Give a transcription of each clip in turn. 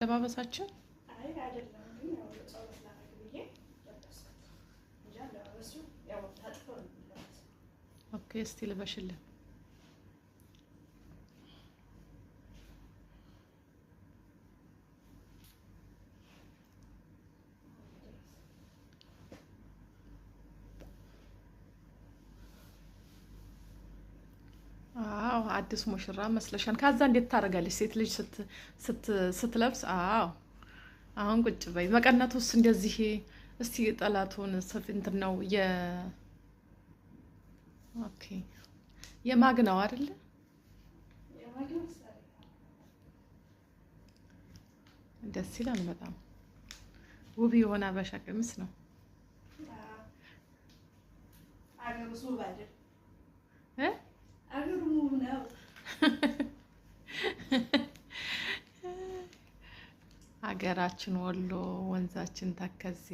ለባበሳችን አይ አይደለም ግን ያው ጸሎት ላደርግ ብዬ ለበስኩት እንጂ አለባበሱ ያው ታጥፎ ነው የሚለበስ። ኦኬ፣ እስቲ ልበሽልን። አዎ አዲስ ሙሽራ መስለሻል። ከዛ እንዴት ታደርጋለች ሴት ልጅ ስትለብስ? አዎ አሁን ቁጭ በይ። መቀነቱስ እንደዚህ እስቲ ጠላቱን ሰፊ እንትን ነው ኦኬ የማግናው አይደለ? ደስ ይላል በጣም ውብ የሆነ አበሻ ቀሚስ ነው። አገሩስ ውብ አይደል? እ አገሩ ውብ ነው። ሀገራችን ወሎ ወንዛችን ተከዜ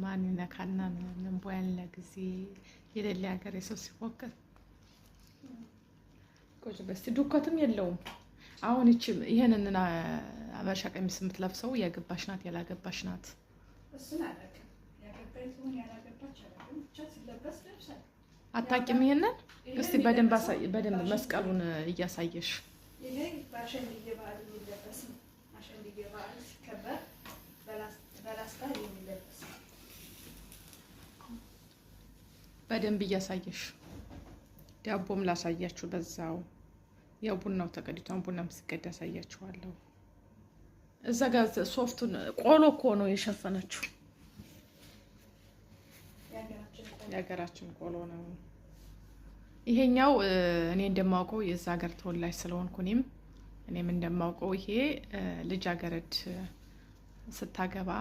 ማን ይነካናል እንቦ ያለ ጊዜ የሌለ ሀገር የሰው ሲፎክር ቆጭ በስ ዱከትም የለውም። አሁን ይሄንን አበሻ ቀሚስ የምትለብሰው ያገባሽ ናት ያላገባሽ ናት? እሱን አላውቅም። ያገባች ሆነ ያላገባች አላውቅም። ብቻ ሲለበስ ለብሳል። አታውቂም? ይሄንን እስቲ በደንብ መስቀሉን እያሳየሽ። ይሄ በአሸንድዬ በዓል የሚለበስ ነው። አሸንድዬ በዓል ሲከበር በላስታ የሚለበስ በደንብ እያሳየሽ። ዳቦም ላሳያችሁ በዛው። ያው ቡናው ተቀዲቷን ቡናም ሲቀዳ ያሳያችኋለሁ። እዛ ጋር ሶፍቱን ቆሎ እኮ ነው የሸፈነችው። የሀገራችን ቆሎ ነው ይሄኛው። እኔ እንደማውቀው የዛ ሀገር ተወላጅ ስለሆንኩ እኔም እንደማውቀው ይሄ ልጃገረድ ስታገባ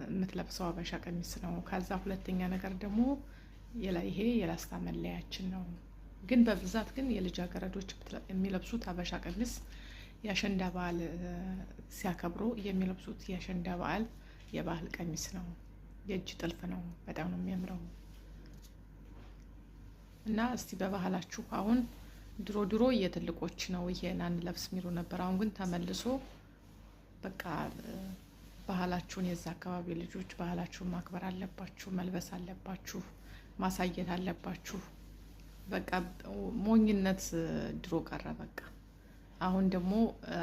የምትለብሰው አበሻ ቀሚስ ነው። ከዛ ሁለተኛ ነገር ደግሞ ይሄ የላስታ መለያችን ነው። ግን በብዛት ግን የልጃገረዶች የሚለብሱት አበሻ ቀሚስ የአሸንዳ በዓል ሲያከብሩ የሚለብሱት የአሸንዳ በዓል የባህል ቀሚስ ነው። የእጅ ጥልፍ ነው። በጣም ነው የሚያምረው። እና እስቲ በባህላችሁ አሁን ድሮ የትልቆች ነው ይሄን አንለብስ የሚሉ ነበር። አሁን ግን ተመልሶ በቃ ባህላችሁን የዛ አካባቢ ልጆች ባህላችሁን ማክበር አለባችሁ፣ መልበስ አለባችሁ፣ ማሳየት አለባችሁ። በቃ ሞኝነት ድሮ ቀረ በቃ። አሁን ደግሞ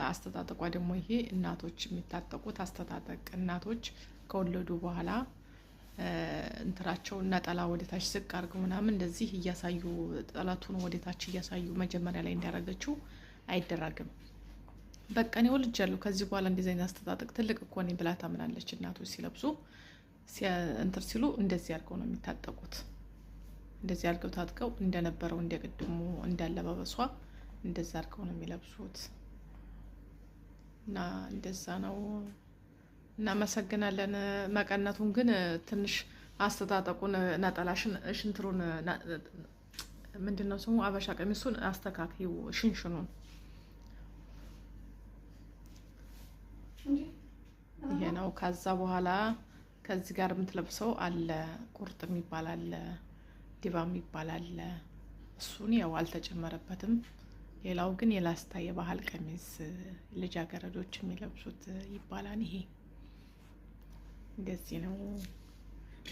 አስተጣጠቋ ደግሞ ይሄ እናቶች የሚታጠቁት አስተጣጠቅ እናቶች ከወለዱ በኋላ እንትራቸው ነጠላ ወደታች ዝቅ አድርገው ምናምን እንደዚህ እያሳዩ ጠላቱን ወደታች እያሳዩ መጀመሪያ ላይ እንዳረገችው አይደረግም። በቃ እኔ ወልጃለሁ ከዚህ በኋላ እንደዚህ አይነት አስተጣጠቅ ትልቅ እኮ ነኝ ብላ ታምናለች። እናቶች ሲለብሱ እንትን ሲሉ እንደዚህ አድርገው ነው የሚታጠቁት። እንደዚህ አድርገው ታጥቀው እንደነበረው እንደቅድሙ እንዳለባበሷ እንደዛ አድርገው ነው የሚለብሱት። እና እንደዛ ነው። እናመሰግናለን። መቀነቱን ግን ትንሽ አስተጣጠቁን ነጠላሽን ሽንትሩን ምንድነው ስሙ አበሻ ቀሚሱን አስተካክዩ ሽንሽኑን። ይሄ ነው። ከዛ በኋላ ከዚህ ጋር የምትለብሰው አለ ቁርጥ የሚባል አለ፣ ዲባ የሚባል አለ። እሱን ያው አልተጨመረበትም። ሌላው ግን የላስታ የባህል ቀሚስ ልጃገረዶች የሚለብሱት ይባላል። ይሄ እንደዚህ ነው።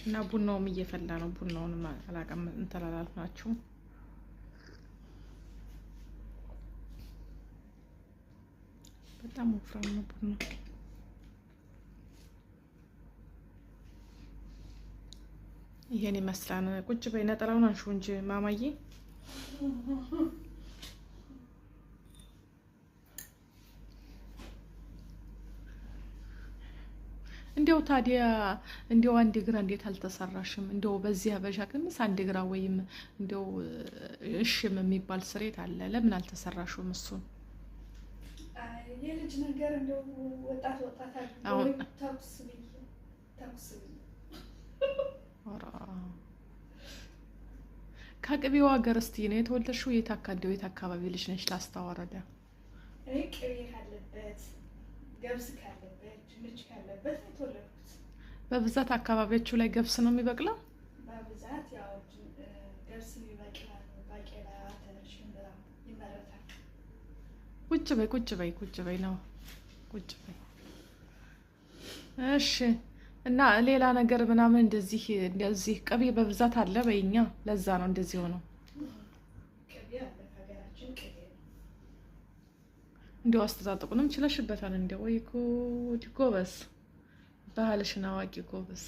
እና ቡናውም እየፈላ ነው። ቡናውን አላቀም እንተላላል ናችሁ። በጣም ወፍራም ነው ቡና። ይሄን ይመስላል። ቁጭ በይ ነጠላውን አንሹ እንጂ ማማዬ። እንዲያው ታዲያ እንዲያው አንድ ግራ እንዴት አልተሰራሽም? እንዲያው በዚህ አበሻ ቀሚስ አንድ ግራ ወይም እንዲያው እሽም የሚባል ስሬት አለ። ለምን አልተሰራሽም እሱን? የልጅ ነገር እንደው ወጣት አሁን ተኩስ ከቅቤው ሀገር እስቲ ነው የተወለድሽው? የት አካባቢ ልጅ ነሽ? ላስታወረደ እኔ ቅቤ ካለበት ገብስ ካለበት ድንች ካለበት የተወለድኩት። በብዛት አካባቢያችሁ ላይ ገብስ ነው የሚበቅለው? በብዛት ያው ገብስ ይበቅላል። ባቄላ፣ ሽምብራ ይመረታል። ቁጭ በይ ነው ቁጭ በይ። እሺ። እና ሌላ ነገር ምናምን እንደዚህ ቅቤ በብዛት አለ በይኛ። ለዛ ነው እንደዚህ ሆነው። እንዲያው አስተጣጥቁንም ችለሽበታል። እንዲያው ወይ ጉድ ጎበዝ፣ ባህልሽን አዋቂ ጎበዝ።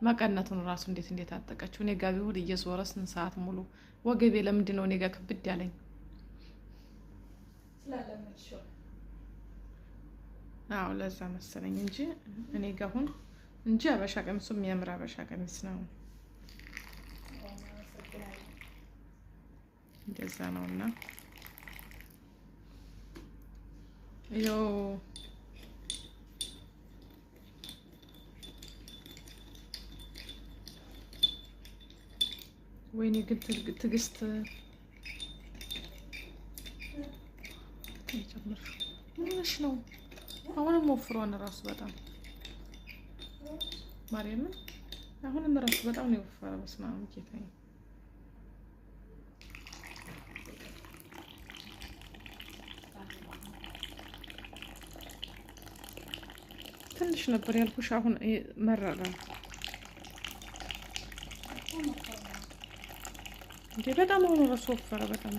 መቀነቱን ራሱ እንዴት አጠቀችው። እኔ ጋር ቢሆን እየዞረ ስንት ሰዓት ሙሉ ወገቤ ለምንድን ነው እኔ ጋር ክብድ ያለኝ? አዎ ለዛ መሰለኝ እንጂ እኔ ጋር አሁን እንጂ አበሻ ቀሚሱ የሚያምር አበሻ ቀሚስ ነው። እንደዛ ነውና ያው ወይኔ ግን ትዕግስት ምንሽ ነው? አሁንም ወፍሯን ራሱ በጣም ማርያምን፣ አሁንም ራሱ በጣም ነው የወፈረ። በስመ አብ ጌታዬ። ትንሽ ነበር ያልኩሽ፣ አሁን መረረ እንዴ! በጣም አሁን ራሱ ወፈረ በጣም